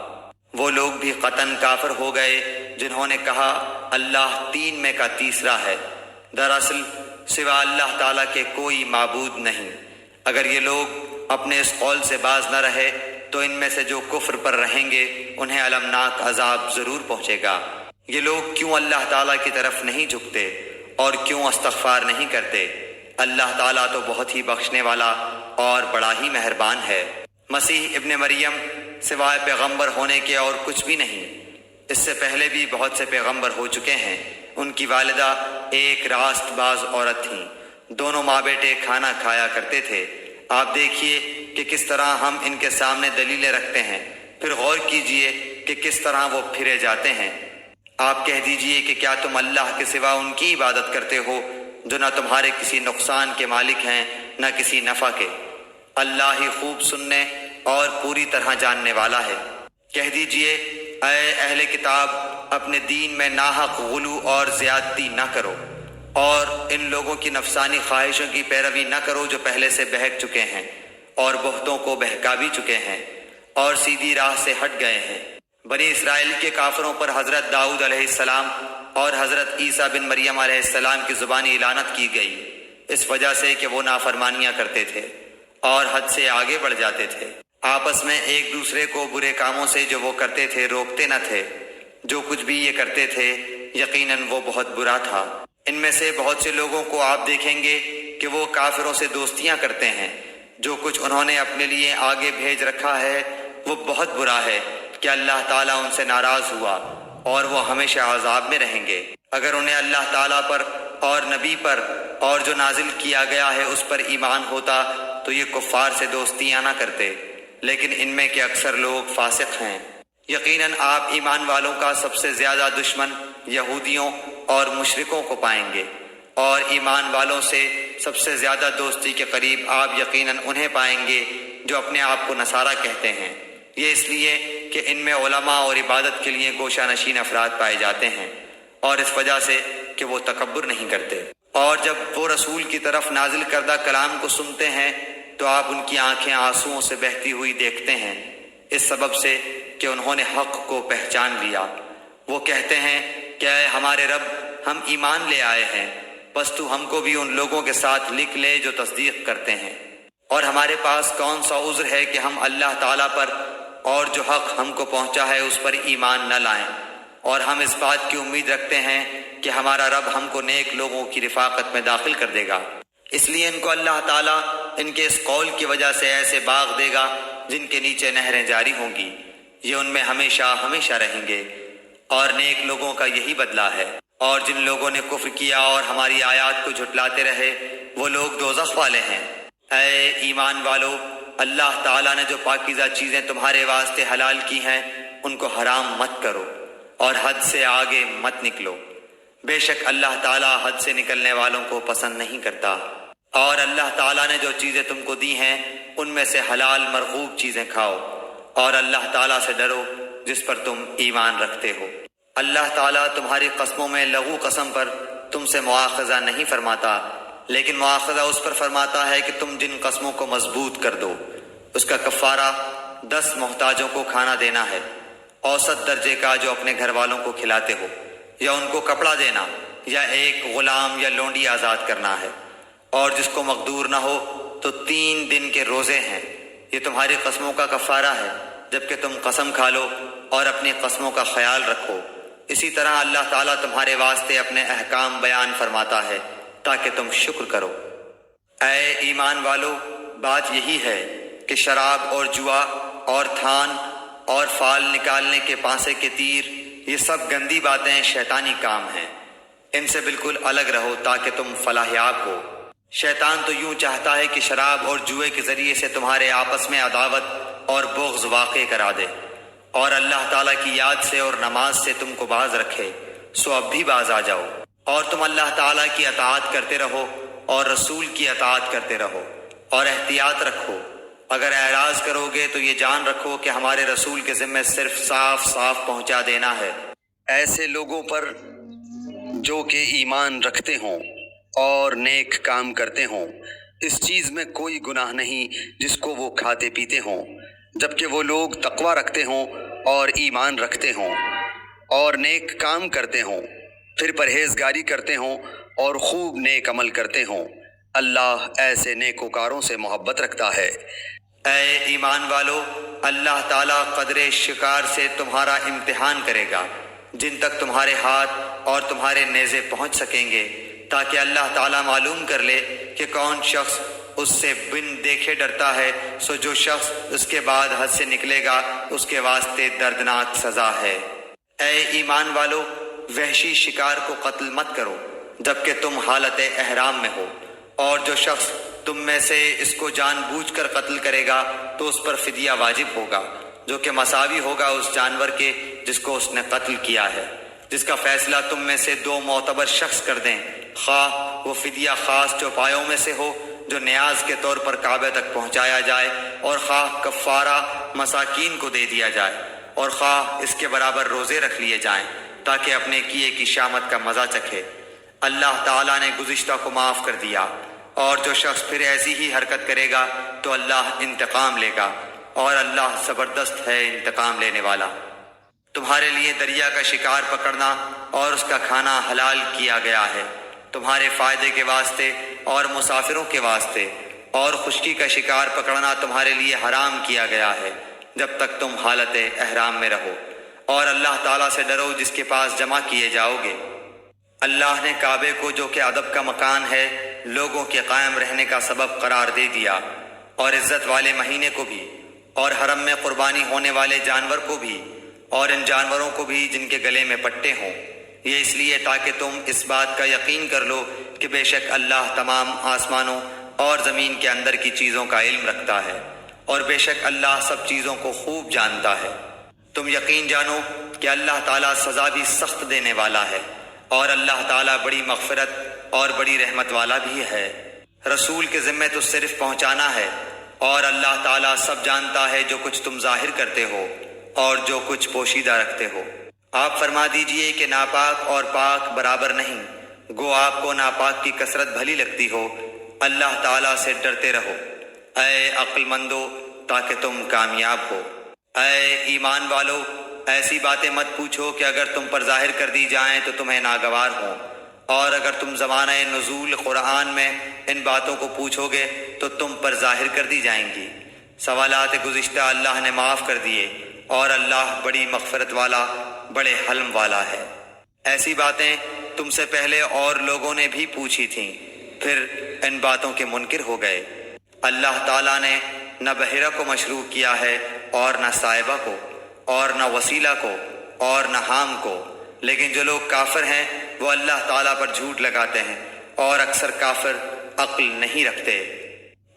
وہ لوگ بھی قطعاً کافر ہو گئے جنہوں نے کہا اللہ تین میں کا تیسرا ہے، دراصل سوا اللہ تعالیٰ کے کوئی معبود نہیں۔ اگر یہ لوگ اپنے اس قول سے باز نہ رہے تو ان میں سے جو کفر پر رہیں گے انہیں المناک عذاب ضرور پہنچے گا۔ یہ لوگ کیوں اللہ تعالیٰ کی طرف نہیں جھکتے اور کیوں استغفار نہیں کرتے؟ اللہ تعالیٰ تو بہت ہی بخشنے والا اور بڑا ہی مہربان ہے۔ مسیح ابن مریم سوائے پیغمبر ہونے کے اور کچھ بھی نہیں۔ اس سے پہلے بھی بہت سے پیغمبر ہو چکے ہیں۔ ان کی والدہ ایک راست باز عورت تھیں، دونوں ماں بیٹے کھانا کھایا کرتے تھے۔ آپ دیکھیے کہ کس طرح ہم ان کے سامنے دلیلیں رکھتے ہیں، پھر غور کیجئے کہ کس طرح وہ پھرے جاتے ہیں۔ آپ کہہ دیجئے کہ کیا تم اللہ کے سوا ان کی عبادت کرتے ہو جو نہ تمہارے کسی نقصان کے مالک ہیں نہ کسی نفع کے؟ اللہ ہی خوب سننے اور پوری طرح جاننے والا ہے۔ کہہ دیجئے اے اہل کتاب، اپنے دین میں ناحق غلو اور زیادتی نہ کرو، اور ان لوگوں کی نفسانی خواہشوں کی پیروی نہ کرو جو پہلے سے بہک چکے ہیں اور بہتوں کو بہکا بھی چکے ہیں اور سیدھی راہ سے ہٹ گئے ہیں۔ بنی اسرائیل کے کافروں پر حضرت داؤد علیہ السلام اور حضرت عیسیٰ بن مریم علیہ السلام کی زبانی لعنت کی گئی، اس وجہ سے کہ وہ نافرمانیاں کرتے تھے اور حد سے آگے بڑھ جاتے تھے۔ آپس میں ایک دوسرے کو برے کاموں سے جو وہ کرتے تھے روکتے نہ تھے۔ جو کچھ بھی یہ کرتے تھے یقیناً وہ بہت برا تھا۔ ان میں سے بہت سے لوگوں کو آپ دیکھیں گے کہ وہ کافروں سے دوستیاں کرتے ہیں۔ جو کچھ انہوں نے اپنے لیے آگے بھیج رکھا ہے وہ بہت برا ہے کہ اللہ تعالیٰ ان سے ناراض ہوا اور وہ ہمیشہ عذاب میں رہیں گے۔ اگر انہیں اللہ تعالیٰ پر اور نبی پر اور جو نازل کیا گیا ہے اس پر ایمان ہوتا تو یہ کفار سے دوستیاں نہ کرتے، لیکن ان میں کے اکثر لوگ فاسق ہیں۔ یقیناً آپ ایمان والوں کا سب سے زیادہ دشمن یہودیوں اور مشرکوں کو پائیں گے، اور ایمان والوں سے سب سے زیادہ دوستی کے قریب آپ یقیناً انہیں پائیں گے جو اپنے آپ کو نصارہ کہتے ہیں۔ یہ اس لیے کہ ان میں علماء اور عبادت کے لیے گوشہ نشین افراد پائے جاتے ہیں، اور اس وجہ سے کہ وہ تکبر نہیں کرتے۔ اور جب وہ رسول کی طرف نازل کردہ کلام کو سنتے ہیں تو آپ ان کی آنکھیں آنسوؤں سے بہتی ہوئی دیکھتے ہیں، اس سبب سے کہ انہوں نے حق کو پہچان لیا۔ وہ کہتے ہیں کہ اے ہمارے رب، ہم ایمان لے آئے ہیں، بس تو ہم کو بھی ان لوگوں کے ساتھ لکھ لے جو تصدیق کرتے ہیں۔ اور ہمارے پاس کون سا عذر ہے کہ ہم اللہ تعالیٰ پر اور جو حق ہم کو پہنچا ہے اس پر ایمان نہ لائیں، اور ہم اس بات کی امید رکھتے ہیں کہ ہمارا رب ہم کو نیک لوگوں کی رفاقت میں داخل کر دے گا۔ اس لیے ان کو اللہ تعالیٰ ان کے اس قول کی وجہ سے ایسے باغ دے گا جن کے نیچے نہریں جاری ہوں گی، یہ ان میں ہمیشہ ہمیشہ رہیں گے، اور نیک لوگوں کا یہی بدلہ ہے۔ اور جن لوگوں نے کفر کیا اور ہماری آیات کو جھٹلاتے رہے وہ لوگ دوزخ والے ہیں۔ اے ایمان والو، اللہ تعالیٰ نے جو پاکیزہ چیزیں تمہارے واسطے حلال کی ہیں ان کو حرام مت کرو اور حد سے آگے مت نکلو، بے شک اللہ تعالیٰ حد سے نکلنے والوں کو پسند نہیں کرتا۔ اور اللہ تعالیٰ نے جو چیزیں تم کو دی ہیں ان میں سے حلال مرغوب چیزیں کھاؤ، اور اللہ تعالیٰ سے ڈرو جس پر تم ایمان رکھتے ہو۔ اللہ تعالیٰ تمہاری قسموں میں لغو قسم پر تم سے مواخذہ نہیں فرماتا، لیکن مواخذہ اس پر فرماتا ہے کہ تم جن قسموں کو مضبوط کر دو اس کا کفارہ 10 محتاجوں کو کھانا دینا ہے، اوسط درجے کا جو اپنے گھر والوں کو کھلاتے ہو، یا ان کو کپڑا دینا، یا ایک غلام یا لونڈی آزاد کرنا ہے۔ اور جس کو مقدور نہ ہو تو 3 دن کے روزے ہیں۔ یہ تمہاری قسموں کا کفارہ ہے جبکہ تم قسم کھا لو اور اپنی قسموں کا خیال رکھو۔ اسی طرح اللہ تعالیٰ تمہارے واسطے اپنے احکام بیان فرماتا ہے تاکہ تم شکر کرو۔ اے ایمان والو، بات یہی ہے کہ شراب اور جوا اور تھان اور فال نکالنے کے پانسے کے تیر، یہ سب گندی باتیں شیطانی کام ہیں، ان سے بالکل الگ رہو تاکہ تم فلاح یاب ہو۔ شیطان تو یوں چاہتا ہے کہ شراب اور جوئے کے ذریعے سے تمہارے آپس میں عداوت اور بغض واقع کرا دے، اور اللہ تعالیٰ کی یاد سے اور نماز سے تم کو باز رکھے، سو اب بھی باز آ جاؤ، اور تم اللہ تعالیٰ کی اطاعت کرتے رہو اور رسول کی اطاعت کرتے رہو، اور احتیاط رکھو۔ اگر اعراض کرو گے تو یہ جان رکھو کہ ہمارے رسول کے ذمہ صرف صاف صاف پہنچا دینا ہے۔ ایسے لوگوں پر جو کہ ایمان رکھتے ہوں اور نیک کام کرتے ہوں، اس چیز میں کوئی گناہ نہیں جس کو وہ کھاتے پیتے ہوں، جبکہ وہ لوگ تقوی رکھتے ہوں اور ایمان رکھتے ہوں اور نیک کام کرتے ہوں، پھر پرہیزگاری کرتے ہوں اور خوب نیک عمل کرتے ہوں۔ اللہ ایسے نیکوکاروں سے محبت رکھتا ہے۔ اے ایمان والو، اللہ تعالیٰ قدرے شکار سے تمہارا امتحان کرے گا جن تک تمہارے ہاتھ اور تمہارے نیزے پہنچ سکیں گے، تاکہ اللہ تعالیٰ معلوم کر لے کہ کون شخص اس سے بن دیکھے ڈرتا ہے، سو جو شخص اس کے بعد حد سے نکلے گا اس کے واسطے دردناک سزا ہے۔ اے ایمان والو، وحشی شکار کو قتل مت کرو جبکہ تم حالت احرام میں ہو، اور جو شخص تم میں سے اس کو جان بوجھ کر قتل کرے گا تو اس پر فدیہ واجب ہوگا، جو کہ مساوی ہوگا اس جانور کے جس کو اس نے قتل کیا ہے، جس کا فیصلہ تم میں سے 2 معتبر شخص کر دیں، خواہ وہ فدیہ خاص چوپایوں میں سے ہو جو نیاز کے طور پر کعبے تک پہنچایا جائے، اور خواہ کفارہ مساکین کو دے دیا جائے، اور خواہ اس کے برابر روزے رکھ لیے جائیں تاکہ اپنے کیے کی شامت کا مزہ چکھے۔ اللہ تعالیٰ نے گزشتہ کو معاف کر دیا، اور جو شخص پھر ایسی ہی حرکت کرے گا تو اللہ انتقام لے گا، اور اللہ زبردست ہے انتقام لینے والا۔ تمہارے لیے دریا کا شکار پکڑنا اور اس کا کھانا حلال کیا گیا ہے، تمہارے فائدے کے واسطے اور مسافروں کے واسطے، اور خشکی کا شکار پکڑنا تمہارے لیے حرام کیا گیا ہے جب تک تم حالت احرام میں رہو، اور اللہ تعالیٰ سے ڈرو جس کے پاس جمع کیے جاؤ گے۔ اللہ نے کعبے کو، جو کہ ادب کا مکان ہے، لوگوں کے قائم رہنے کا سبب قرار دے دیا، اور عزت والے مہینے کو بھی، اور حرم میں قربانی ہونے والے جانور کو بھی، اور ان جانوروں کو بھی جن کے گلے میں پٹے ہوں، یہ اس لیے تاکہ تم اس بات کا یقین کر لو کہ بے شک اللہ تمام آسمانوں اور زمین کے اندر کی چیزوں کا علم رکھتا ہے، اور بے شک اللہ سب چیزوں کو خوب جانتا ہے۔ تم یقین جانو کہ اللہ تعالیٰ سزا بھی سخت دینے والا ہے، اور اللہ تعالیٰ بڑی مغفرت اور بڑی رحمت والا بھی ہے۔ رسول کے ذمہ تو صرف پہنچانا ہے، اور اللہ تعالیٰ سب جانتا ہے جو کچھ تم ظاہر کرتے ہو اور جو کچھ پوشیدہ رکھتے ہو۔ آپ فرما دیجئے کہ ناپاک اور پاک برابر نہیں، گو آپ کو ناپاک کی کثرت بھلی لگتی ہو، اللہ تعالیٰ سے ڈرتے رہو اے عقل مندو تاکہ تم کامیاب ہو۔ اے ایمان والو، ایسی باتیں مت پوچھو کہ اگر تم پر ظاہر کر دی جائیں تو تمہیں ناگوار ہوں، اور اگر تم زمانہ نزول قرآن میں ان باتوں کو پوچھو گے تو تم پر ظاہر کر دی جائیں گی۔ سوالات گزشتہ اللہ نے معاف کر دیے، اور اللہ بڑی مغفرت والا، بڑے حلم والا ہے۔ ایسی باتیں تم سے پہلے اور لوگوں نے بھی پوچھی تھیں، پھر ان باتوں کے منکر ہو گئے۔ اللہ تعالیٰ نے نہ بحیرہ کو مشروع کیا ہے، اور نہ صائبہ کو، اور نہ وسیلہ کو، اور نہ حام کو، لیکن جو لوگ کافر ہیں وہ اللہ تعالیٰ پر جھوٹ لگاتے ہیں، اور اکثر کافر عقل نہیں رکھتے۔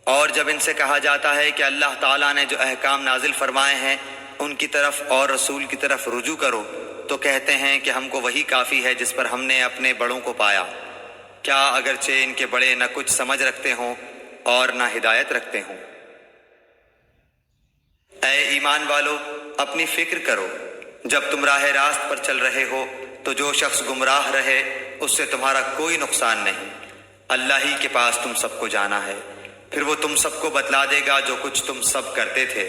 اور جب ان سے کہا جاتا ہے کہ اللہ تعالیٰ نے جو احکام نازل فرمائے ہیں ان کی طرف اور رسول کی طرف رجوع کرو، تو کہتے ہیں کہ ہم کو وہی کافی ہے جس پر ہم نے اپنے بڑوں کو پایا۔ کیا اگرچہ ان کے بڑے نہ کچھ سمجھ رکھتے ہوں اور نہ ہدایت رکھتے ہوں؟ اے ایمان والو، اپنی فکر کرو، جب تم راہ راست پر چل رہے ہو تو جو شخص گمراہ رہے اس سے تمہارا کوئی نقصان نہیں، اللہ ہی کے پاس تم سب کو جانا ہے، پھر وہ تم سب کو بتلا دے گا جو کچھ تم سب کرتے تھے۔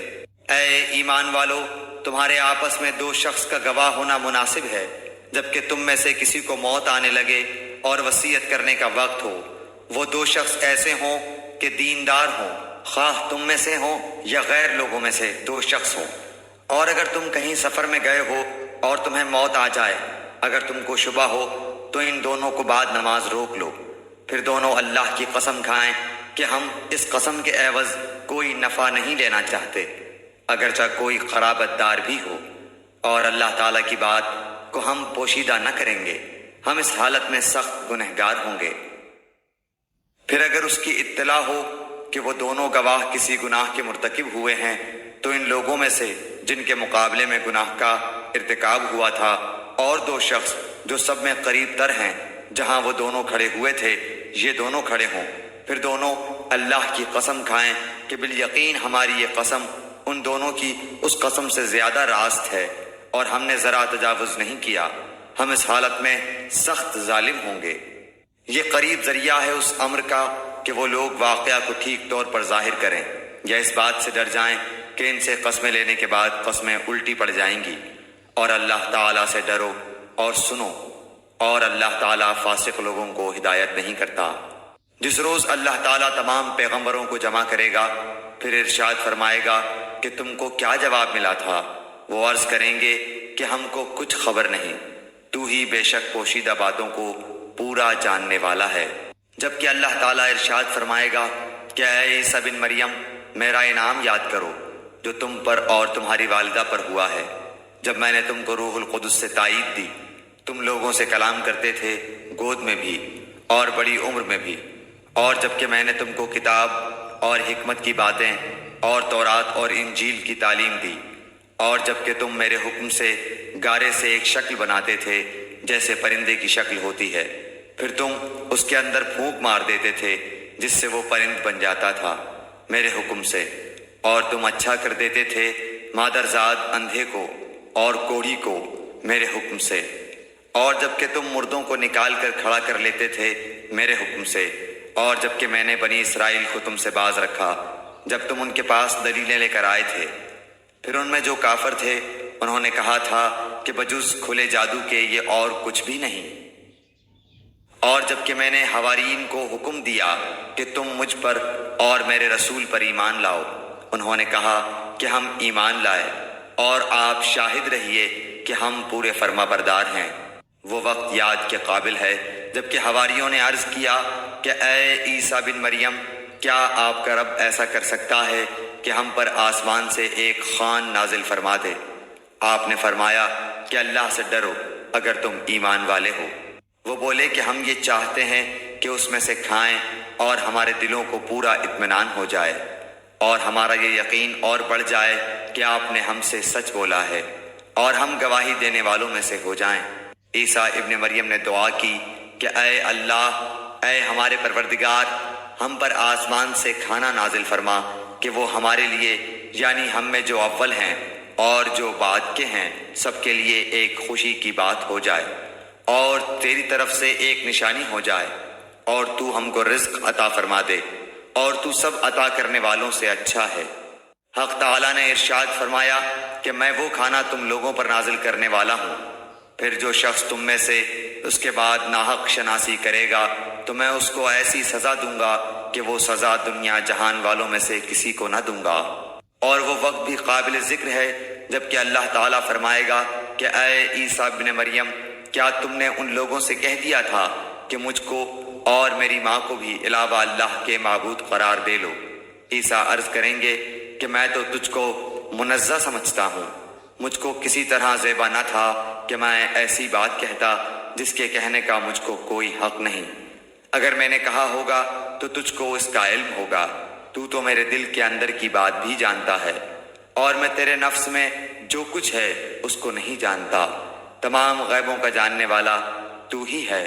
اے ایمان والو، تمہارے آپس میں دو شخص کا گواہ ہونا مناسب ہے، جبکہ تم میں سے کسی کو موت آنے لگے اور وصیت کرنے کا وقت ہو، وہ دو شخص ایسے ہوں کہ دیندار ہوں، خواہ تم میں سے ہوں یا غیر لوگوں میں سے دو شخص ہوں۔ اور اگر تم کہیں سفر میں گئے ہو اور تمہیں موت آ جائے، اگر تم کو شبہ ہو تو ان دونوں کو بعد نماز روک لو، پھر دونوں اللہ کی قسم کھائیں کہ ہم اس قسم کے عوض کوئی نفع نہیں لینا چاہتے، اگرچہ کوئی قرابت دار بھی ہو، اور اللہ تعالیٰ کی بات کو ہم پوشیدہ نہ کریں گے، ہم اس حالت میں سخت گنہگار ہوں گے۔ پھر اگر اس کی اطلاع ہو کہ وہ دونوں گواہ کسی گناہ کے مرتکب ہوئے ہیں تو ان لوگوں میں سے جن کے مقابلے میں گناہ کا ارتکاب ہوا تھا اور دو شخص جو سب میں قریب تر ہیں جہاں وہ دونوں کھڑے ہوئے تھے یہ دونوں کھڑے ہوں، پھر دونوں اللہ کی قسم کھائیں کہ بالیقین ہماری یہ قسم ان دونوں کی اس قسم سے زیادہ راست ہے اور ہم نے ذرا تجاوز نہیں کیا، ہم اس حالت میں سخت ظالم ہوں گے۔ یہ قریب ذریعہ ہے اس امر کا کہ وہ لوگ واقعہ کو ٹھیک طور پر ظاہر کریں یا اس بات سے ڈر جائیں کہ ان سے قسمیں لینے کے بعد قسمیں الٹی پڑ جائیں گی، اور اللہ تعالیٰ سے ڈرو اور سنو، اور اللہ تعالیٰ فاسق لوگوں کو ہدایت نہیں کرتا۔ جس روز اللہ تعالیٰ تمام پیغمبروں کو جمع کرے گا پھر ارشاد فرمائے گا کہ تم کو کیا جواب ملا تھا؟ وہ عرض کریں گے کہ ہم کو کچھ خبر نہیں، تو ہی بے شک پوشیدہ باتوں کو پورا جاننے والا ہے۔ جبکہ اللہ تعالیٰ ارشاد فرمائے گا کہ اے عیسیٰ بن مریم، میرا انعام یاد کرو جو تم پر اور تمہاری والدہ پر ہوا ہے، جب میں نے تم کو روح القدس سے تائید دی، تم لوگوں سے کلام کرتے تھے گود میں بھی اور بڑی عمر میں بھی، اور جبکہ میں نے تم کو کتاب اور حکمت کی باتیں اور تورات اور انجیل کی تعلیم دی، اور جبکہ تم میرے حکم سے گارے سے ایک شکل بناتے تھے جیسے پرندے کی شکل ہوتی ہے، پھر تم اس کے اندر پھونک مار دیتے تھے جس سے وہ پرند بن جاتا تھا میرے حکم سے، اور تم اچھا کر دیتے تھے مادرزاد اندھے کو اور کوڑی کو میرے حکم سے، اور جب کہ تم مردوں کو نکال کر کھڑا کر لیتے تھے میرے حکم سے، اور جب کہ میں نے بنی اسرائیل کو تم سے باز رکھا جب تم ان کے پاس دلیلیں لے کر آئے تھے۔ پھر ان میں جو کافر تھے انہوں نے کہا تھا کہ بجز کھلے جادو کے یہ اور کچھ بھی نہیں۔ اور جب کہ میں نے حواریین کو حکم دیا کہ تم مجھ پر اور میرے رسول پر ایمان لاؤ، انہوں نے کہا کہ ہم ایمان لائے، اور آپ شاہد رہیے کہ ہم پورے فرما بردار ہیں۔ وہ وقت یاد کے قابل ہے جب کہ حواریوں نے عرض کیا کہ اے عیسیٰ بن مریم، کیا آپ کا رب ایسا کر سکتا ہے کہ ہم پر آسمان سے ایک خوان نازل فرما دے؟ آپ نے فرمایا کہ اللہ سے ڈرو اگر تم ایمان والے ہو۔ وہ بولے کہ ہم یہ چاہتے ہیں کہ اس میں سے کھائیں اور ہمارے دلوں کو پورا اطمینان ہو جائے، اور ہمارا یہ یقین اور بڑھ جائے کہ آپ نے ہم سے سچ بولا ہے، اور ہم گواہی دینے والوں میں سے ہو جائیں۔ عیسیٰ ابن مریم نے دعا کی کہ اے اللہ، اے ہمارے پروردگار، ہم پر آسمان سے کھانا نازل فرما کہ وہ ہمارے لیے، یعنی ہم میں جو اول ہیں اور جو بعد کے ہیں، سب کے لیے ایک خوشی کی بات ہو جائے، اور تیری طرف سے ایک نشانی ہو جائے، اور تو ہم کو رزق عطا فرما دے، اور تو سب عطا کرنے والوں سے اچھا ہے۔ حق تعالیٰ نے ارشاد فرمایا کہ میں وہ کھانا تم لوگوں پر نازل کرنے والا ہوں، پھر جو شخص تم میں سے اس کے بعد ناحق شناسی کرے گا تو میں اس کو ایسی سزا دوں گا کہ وہ سزا دنیا جہان والوں میں سے کسی کو نہ دوں گا۔ اور وہ وقت بھی قابل ذکر ہے جب کہ اللہ تعالیٰ فرمائے گا کہ اے عیسیٰ ابن مریم، کیا تم نے ان لوگوں سے کہہ دیا تھا کہ مجھ کو اور میری ماں کو بھی علاوہ اللہ کے معبود قرار دے لو؟ عیسیٰ عرض کریں گے کہ میں تو تجھ کو منزہ سمجھتا ہوں، مجھ کو کسی طرح زیبا نہ تھا کہ میں ایسی بات کہتا جس کے کہنے کا مجھ کو کوئی حق نہیں۔ اگر میں نے کہا ہوگا تو تجھ کو اس کا علم ہوگا، تو میرے دل کے اندر کی بات بھی جانتا ہے، اور میں تیرے نفس میں جو کچھ ہے اس کو نہیں جانتا۔ تمام غیبوں کا جاننے والا تو ہی ہے۔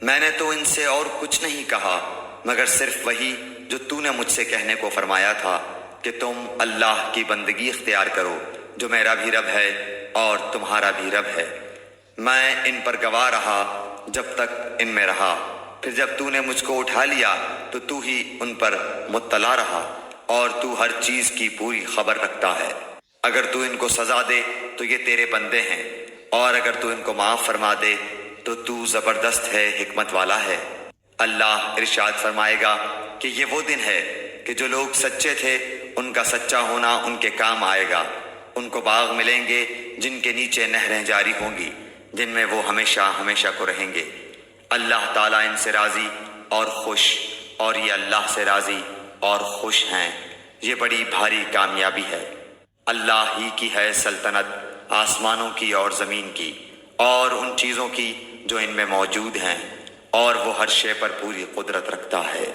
میں نے تو ان سے اور کچھ نہیں کہا مگر صرف وہی جو تو نے مجھ سے کہنے کو فرمایا تھا کہ تم اللہ کی بندگی اختیار کرو جو میرا بھی رب ہے اور تمہارا بھی رب ہے۔ میں ان پر گواہ رہا جب تک ان میں رہا، پھر جب تو نے مجھ کو اٹھا لیا تو ہی ان پر مطلع رہا، اور تو ہر چیز کی پوری خبر رکھتا ہے۔ اگر تو ان کو سزا دے تو یہ تیرے بندے ہیں، اور اگر تو ان کو معاف فرما دے تو زبردست ہے، حکمت والا ہے۔ اللہ ارشاد فرمائے گا کہ یہ وہ دن ہے کہ جو لوگ سچے تھے ان کا سچا ہونا ان کے کام آئے گا۔ ان کو باغ ملیں گے جن کے نیچے نہریں جاری ہوں گی، جن میں وہ ہمیشہ ہمیشہ کو رہیں گے۔ اللہ تعالیٰ ان سے راضی اور خوش، اور یہ اللہ سے راضی اور خوش ہیں۔ یہ بڑی بھاری کامیابی ہے۔ اللہ ہی کی ہے سلطنت آسمانوں کی اور زمین کی، اور ان چیزوں کی جو ان میں موجود ہیں، اور وہ ہر شے پر پوری قدرت رکھتا ہے۔